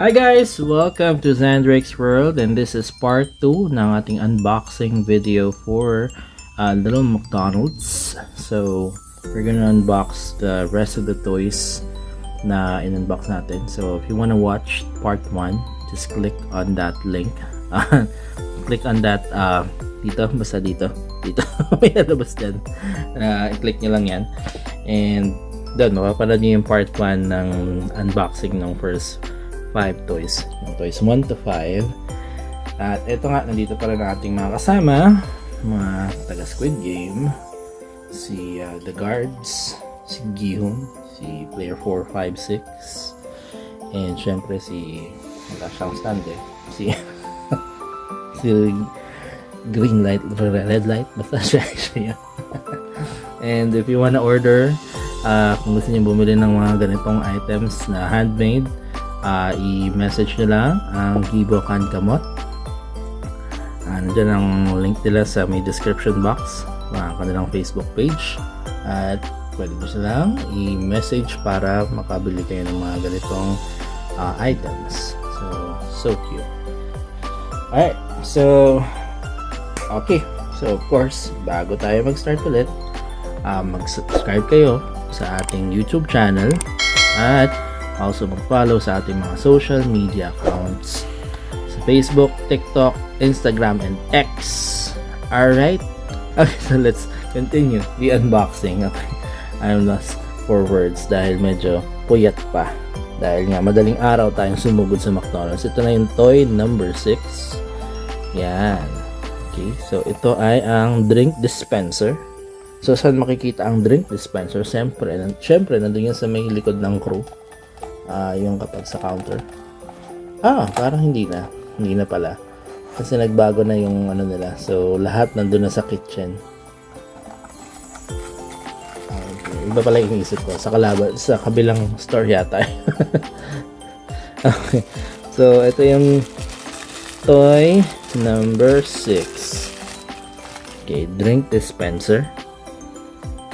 Hi guys! Welcome to Zandrake's World, and this is part 2 ng ating unboxing video for Little McDonald's. So, we're gonna unbox the rest of the toys na in-unbox natin. So, if you wanna watch part 1, just click on that link. Click on that dito, basta dito. May nalabas dyan. I-click nyo lang yan. And doon, mapapanood nyo yung part 1 ng unboxing ng first 5 toys. Yung toys 1 to 5. At ito nga, nandito pa rin ang ating mga kasama. Mga taga Squid Game. Si The Guards. Si Gihon. Si Player 4, 5, 6. And syempre si wala siyang stand eh. Si green light, red light. Basta siya. And if you wanna order, kung gusto niyo bumili ng mga ganitong items na handmade, i-message nyo lang ang Gibo Can Kamot. Nandiyan ang link nila sa may description box ng kanilang Facebook page, at pwede nyo silang i-message para makabili kayo ng mga ganitong items. So cute. Alright, so okay, so of course, bago tayo mag-start ulit, mag-subscribe kayo sa ating YouTube channel at also mag-follow sa ating mga social media accounts sa Facebook, TikTok, Instagram, and X. Alright? Okay, so let's continue the unboxing. Okay. I'm lost for words dahil medyo puyat pa. Dahil nga madaling araw tayong sumugod sa McDonald's. Ito na yung toy number 6. Yan. Okay, so ito ay ang drink dispenser. So saan makikita ang drink dispenser? Siyempre nandun yan sa may likod ng crew. Yung kapag sa counter. Parang hindi na pala, kasi nagbago na yung ano nila, so lahat nandun na sa kitchen. Okay. Iba pala yung isip ko, sa kabilang store yata. Okay, so ito yung toy number 6. Okay, drink dispenser.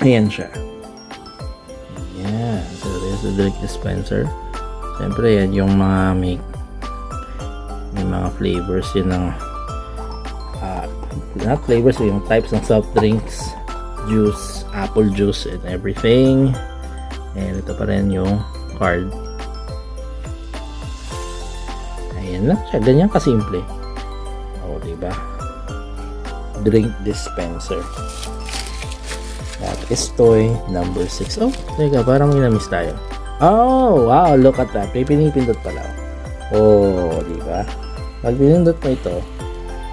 Ayan siya. Yeah, so there's the drink dispenser. Siyempre yan yung mga may mga flavors yun ng not flavors, yung types ng soft drinks, juice, apple juice and everything. And ito pa rin yung card. Ayan lang siya, ganyan kasimple. Diba? Drink dispenser. That is toy number 6. Oh, teka, parang may na-miss tayo. Oh, wow, look at that. May pinipindot pala. Oh, di ba? Pag pinindot mo ito,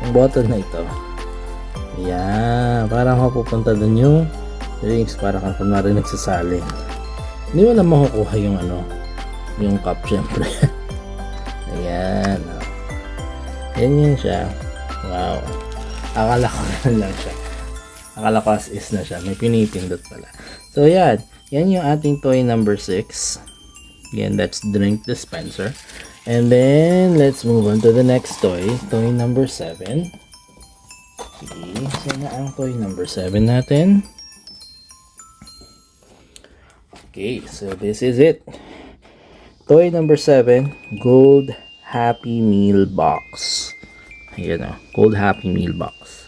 yung button na ito, yeah, parang mapupunta dun yung drinks, para kang kunwari nagsasalin. Hindi mo na makukuha yung yung cup, syempre. Ayan. Yan siya. Wow. Akala ko lang siya. Akala ko as is na siya. May pinipindot pala. So, yan. Yan yung ating toy number 6. Again, that's drink dispenser. And then, let's move on to the next toy. Toy number 7. Okay, so na ang toy number 7 natin. Okay, so this is it. Toy number 7, Gold Happy Meal Box. Ayan o, Gold Happy Meal Box.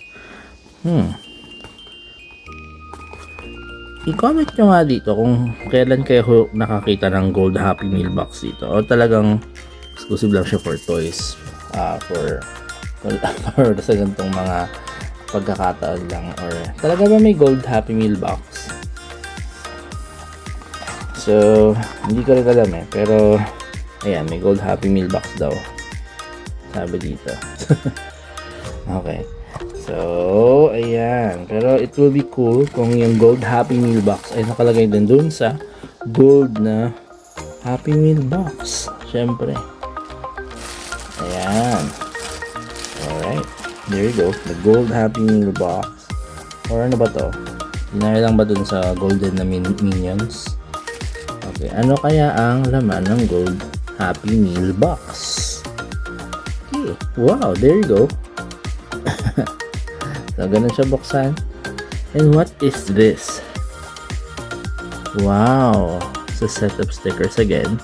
I-comment nyo nga dito kung kailan kayo nakakita ng Gold Happy Meal Box dito, o talagang exclusive lang siya for toys, for sa ganitong mga pagkakataon lang, or talaga ba may Gold Happy Meal Box. So hindi ko rin alam pero ayan, may Gold Happy Meal Box daw sabi dito. Okay. So, ayan. Pero it will be cool kung yung Gold Happy Meal Box ay nakalagay din dun sa gold na Happy Meal Box. Siyempre. Ayan. Alright. There you go. The Gold Happy Meal Box. Or ano ba to? Dinaya lang ba dun sa golden na minions? Okay. Ano kaya ang laman ng Gold Happy Meal Box? Okay. Wow. There you go. So, ganun siya buksan. And what is this? Wow. It's a set of stickers again.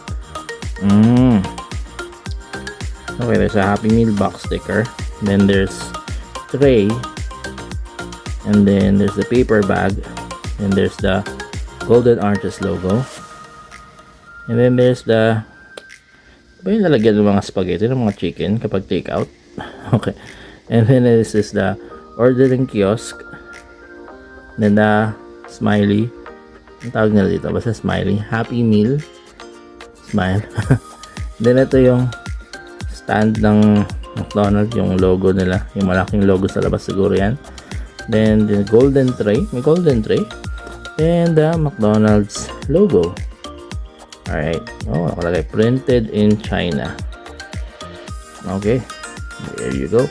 Okay, there's a Happy Meal box sticker. Then there's tray. And then there's the paper bag. And there's the Golden Arches logo. And then there's the ba yung lalagyan ng mga spaghetti ng mga chicken kapag take out. Okay. And then this is the ordering kiosk. Then the smiley. Ang tawag nila dito, basta smiley. Happy Meal. Smile. Then ito yung stand ng McDonald's, yung logo nila. Yung malaking logo sa labas siguro yan. Then the golden tray. May golden tray. And the McDonald's logo. Alright. Oh, nakalagay. Printed in China. Okay. There you go.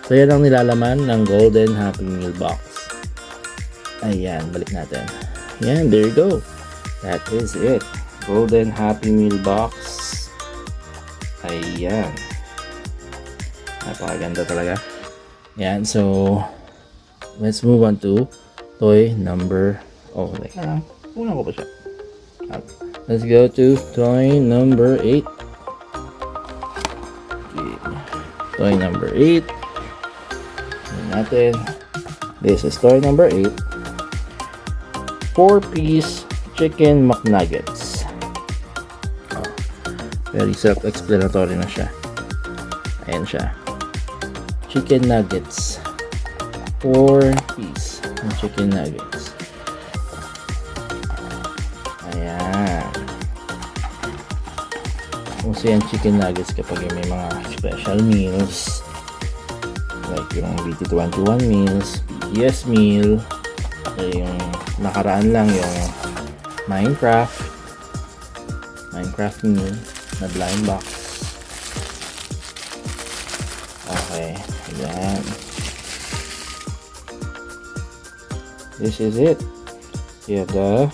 So, yan ang nilalaman ng Golden Happy Meal box. Ayan. Balik natin. Yan. There you go. That is it. Golden Happy Meal box. Ayan. Napakaganda talaga. Yan. So, let's move on to toy number... Oh, like, una ko pa siya. Let's go to toy number 8. Okay. Toy number 8. Natin. This is toy number 8. 4-piece chicken McNuggets. Oh, very self-explanatory na siya. Ayan siya. Chicken nuggets. 4-piece chicken nuggets. Ayan. Uso yan chicken nuggets kapag may mga special meals. Like yung BT21 meals, BTS meal. Yung nakaraan lang yung Minecraft meal na blind box. Okay. Ayan. This is it. You have the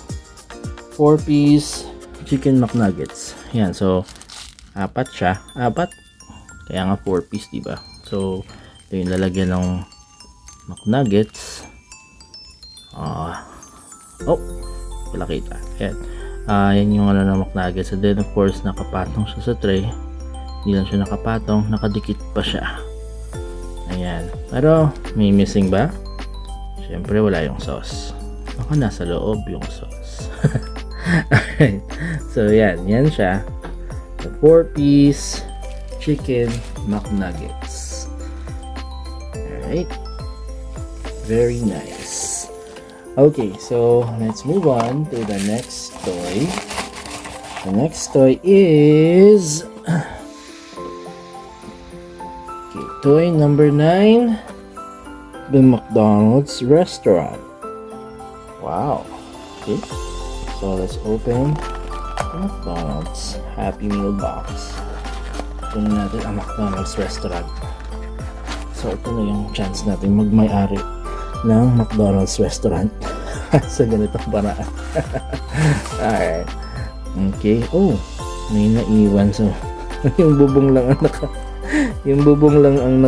4-piece chicken McNuggets. Yan, so apat siya. Apat. Kaya nga 4-piece, diba? So, ito yung lalagyan ng McNuggets. Oh, wala kita. Yan. Yan yung ano ng McNuggets. And then, of course, nakapatong siya sa tray. Hindi lang siya nakapatong. Nakadikit pa siya. Ayan. Pero, may missing ba? Siyempre, wala yung sauce. Baka nasa loob yung sauce. Alright. So, yan. Yan siya. The 4-piece chicken McNuggets. Alright. Very nice. Okay, so let's move on to the next toy. The next toy is... Okay, toy number 9. The McDonald's restaurant. Wow. Okay. So let's open the McDonald's Happy Meal box. Ito na natin ang McDonald's restaurant. So ito na yung chance natin magmay-ari ng McDonald's restaurant sa ganitong paraan. Alright. Okay. Oh, may naiwan. So yung bubong lang ang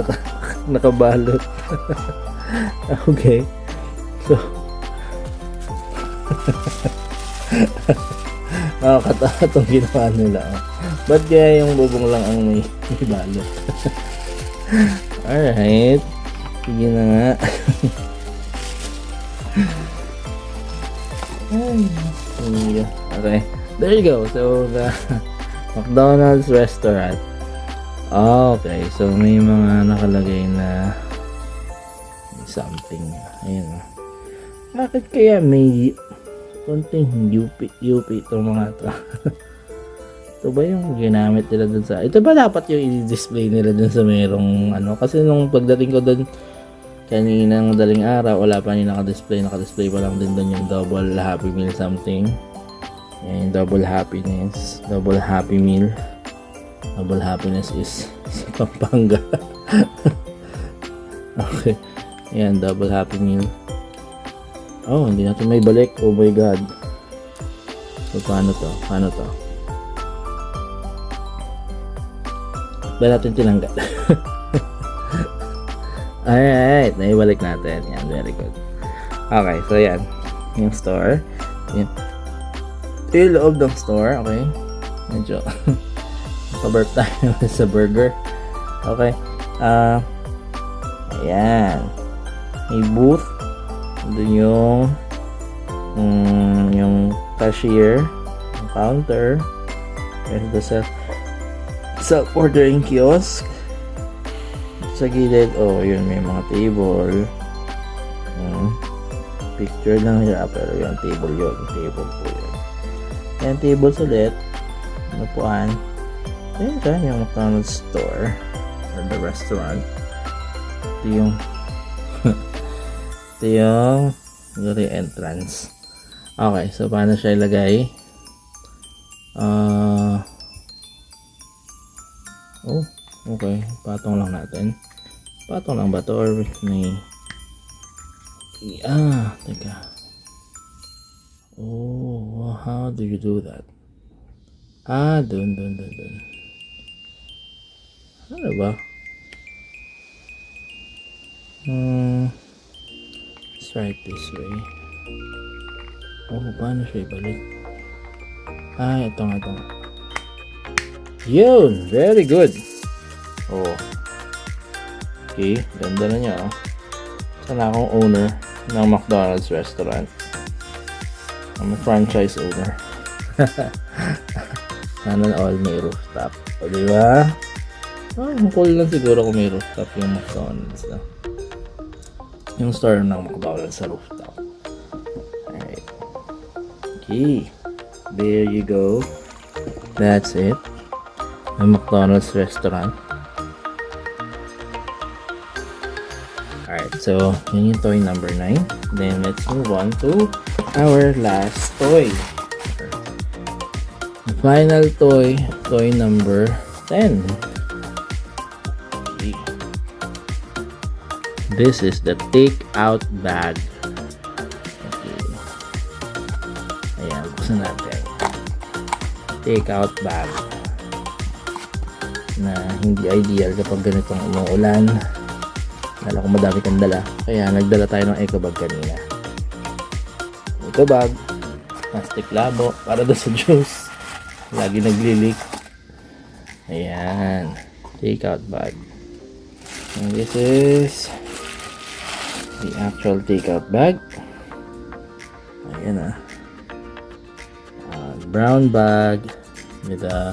nakabalot. Okay. So nakakatawa itong ginawa nila. Ba't kaya yung bubong lang ang may balot? Alright. Sige na nga. Okay. There you go. So, the McDonald's restaurant. Okay. So, may mga nakalagay na something. Ayun. Bakit kaya may konting UP itong mga ito? Ito ba yung ginamit nila dun sa... Ito ba dapat yung i-display nila dun sa merong ano? Kasi nung pagdating ko dun kaninang madaling araw, wala pa rin naka-display. Naka-display pa lang din dun yung double Happy Meal something. Yan yung double happiness. Double Happy Meal. Double happiness is sa Pampanga. Okay. Yan, double Happy Meal. Oh, hindi natin may balik. Oh my God. So, paano to? Paano to? Ba natin tinanggal? Alright, naibalik natin. Yan, very good. Okay, so yan. Yung store. Yan. Ito yung loob ng store. Okay. Medyo paburp tayo sa burger. Okay. Ayan. May booth. Doon yung cashier, yung counter. There's the self-ordering kiosk. Sa gilid, yun, may mga table. Picture lang siya, pero yung table yun. Table po yun. Ayan, tables ulit. Upuan. Ayan dyan, yung McDonald's store. Or the restaurant. Ito yung ito yung entrance. Okay, so paano siya ilagay? Okay. Patong lang natin. Patong lang ba to or may teka. How do you do that? Dun. Ano ba? Let's try it this way. Paano siya ibalik? Ito nga. Yun! Very good! Okay, ganda na niya. Sana akong owner ng McDonald's restaurant. I'm a franchise owner. Sana all may rooftop. Diba? Cool lang siguro kung may rooftop yung McDonald's na. Yung store ng McDonald's sa rooftop. Alright. Okay. There you go. That's it. The McDonald's restaurant. Alright, so yun yung toy number 9. Then let's move on to our last toy. The final toy number 10. Okay. This is the take-out bag. Okay. Ayan, buksan natin. Take-out bag. Na hindi ideal kapag ganitong umuulan. Lalo kung madami kang dala. Kaya nagdala tayo ng eco bag kanina. Eco bag. Plastic labo. Para doon sa juice. Lagi nagli-leak. Ayan. Take out bag. And this is the actual take out bag. Ayan brown bag with a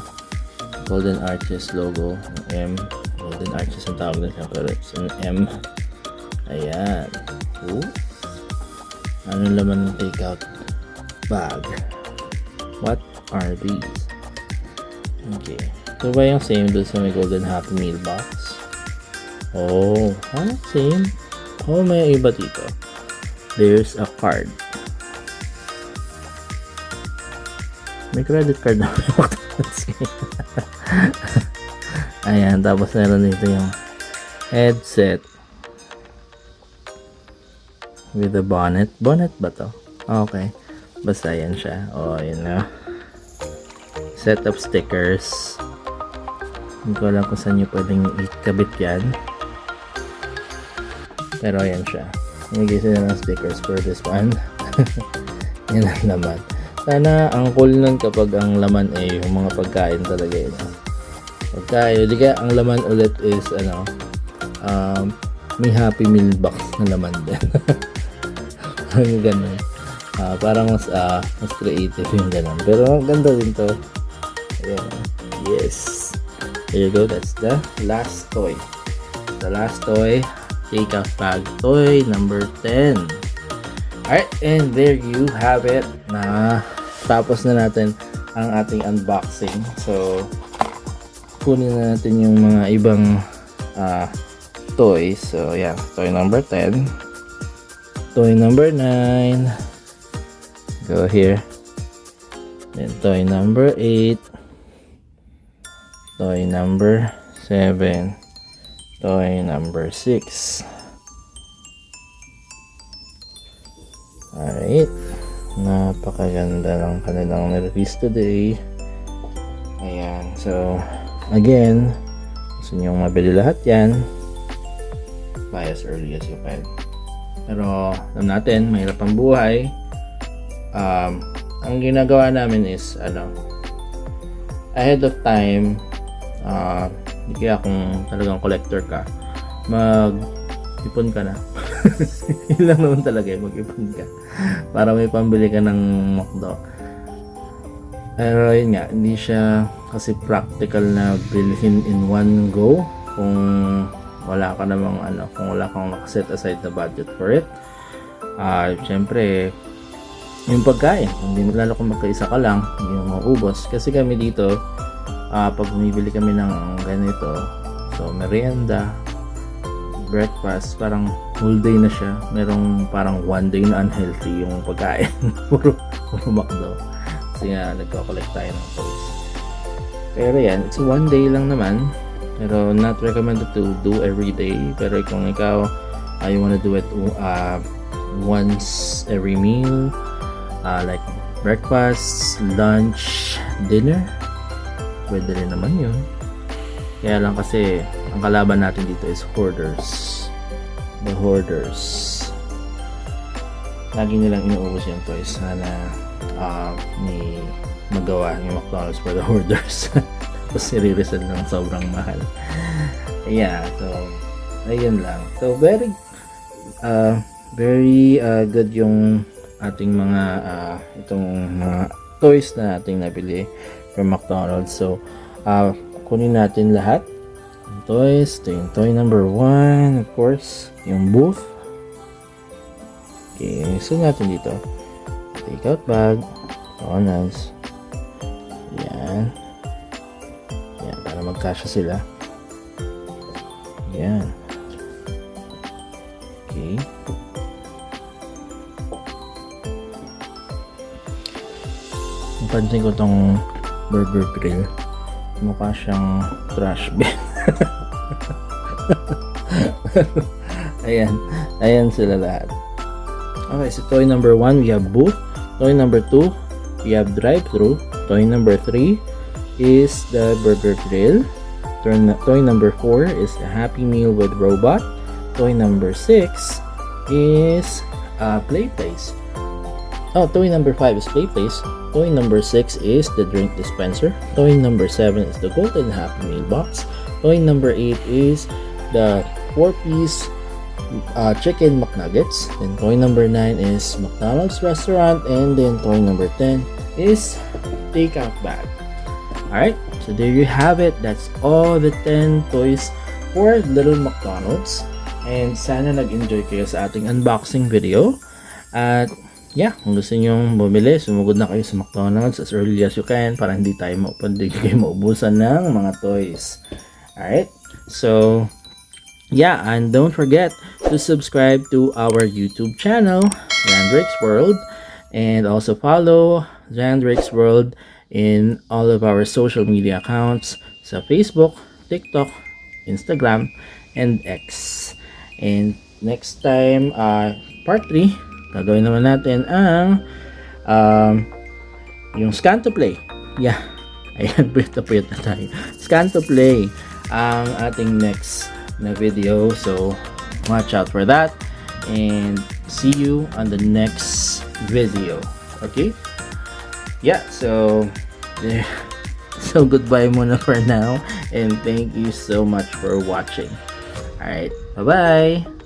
Golden Arches logo. M. Golden Arches ang tawag na siya, pero it's an M. Ayan. Anong laman ng takeout bag? What are these? Okay. So ba yung same doon sa may Golden Happy Meal box? Same. May iba dito. There's a card. May credit card na. Ayan, tapos meron dito yung headset with a bonnet. Bonnet ba to? Okay. Basta yan siya. Yun na. Set of stickers. Hindi ko alam kung saan nyo pwedeng ikabit yan. Pero ayan siya. Nagigay sila ng stickers for this one. Yan ang laman. Sana ang cool nun kapag ang laman ay yung mga pagkain talaga yun. Pagkain. Di kaya ang laman ulit is may Happy Meal box na laman din. Yung ganun. Parang mas creative yung ganun. Pero ang ganda din to. Ayan. Yes. There you go. That's the last toy. The last toy. Take-out bag toy number 10. Alright. And there you have it. Tapos na natin ang ating unboxing. So, kunin na natin yung mga ibang toys. So, yeah. Toy number 10. Toy number 9. Go here. Then, toy number 8. Toy number 7. Toy number 6. Alright. Napakaganda ng kanilang release today. Ayan. So, again, gusto nyo mabili lahat yan, buy as early as you can. Pero, alam natin, mahirap ang buhay. Ang ginagawa namin is, ahead of time, Di kaya kung talagang collector ka, mag-ipon ka na. Yun lang naman talaga, mag-ipon ka para may pambili ka ng McDo. Pero yun nga, hindi siya kasi practical na bilhin in one go kung wala ka namang kung wala kang nakaset aside na budget for it. Syempre yung pagkain, hindi lalo kung magkaisa ka lang, hindi mo maubos. Kasi kami dito, pag bumibili kami ng ganito, so merienda, breakfast, parang whole day na siya. Merong parang one day na unhealthy yung pagkain. puro McDo. Kasi nga nagko-collect tayo ng toys. Pero yan, it's one day lang naman. Pero not recommended to do every day. Pero kung ikaw, you wanna do it once every meal, like breakfast, lunch, dinner, pwede rin naman yun. Kaya lang kasi ang kalaban natin dito is hoarders. The hoarders. Lagi nilang inuubos yung toys. Sana may magawa yung McDonald's for the hoarders. Tapos i-resell ng sobrang mahal. Yeah, so ayun lang. So very good yung ating mga itong mga toys na ating nabili from McDonald's. So kunin natin lahat ng toys. Ito yung toy number 1, of course, yung booth. Okay, so natin dito take out bag, McDonald's. Yan, para magkasya sila. Yan. Okay. Napansin ko tong burger grill, mukha siyang trash bin. ayan sila lahat. Okay, so toy number 1 we have booth. Toy number 2 we have drive-thru. Toy number 3 is the burger grill. Toy number 4 is the Happy Meal with robot. Toy number 6 is play place. Toy number 5 is play place. Toy number 6 is the drink dispenser. Toy number 7 is the golden Happy Meal box. Toy number 8 is the 4-piece chicken McNuggets. Then toy number 9 is McDonald's restaurant. And then toy number 10 is takeout bag. Alright, so there you have it. That's all the 10 toys for Little McDonald's. And sana nag-enjoy kayo sa ating unboxing video. At yeah, kung gusto nyo bumili, sumugod na kayo sa McDonald's as early as you can para hindi kayo maubusan ng mga toys. Alright, so yeah, and don't forget to subscribe to our YouTube channel, Zandrix World, and also follow Zandrix World in all of our social media accounts sa Facebook, TikTok, Instagram, and X. And next time, part 3, gagawin naman natin ang yung scan to play. Yeah, ayan, puyat na tayo. Scan to play ang ating next na video, so watch out for that and see you on the next video. Okay, yeah, so goodbye muna for now, and thank you so much for watching. All right, bye bye.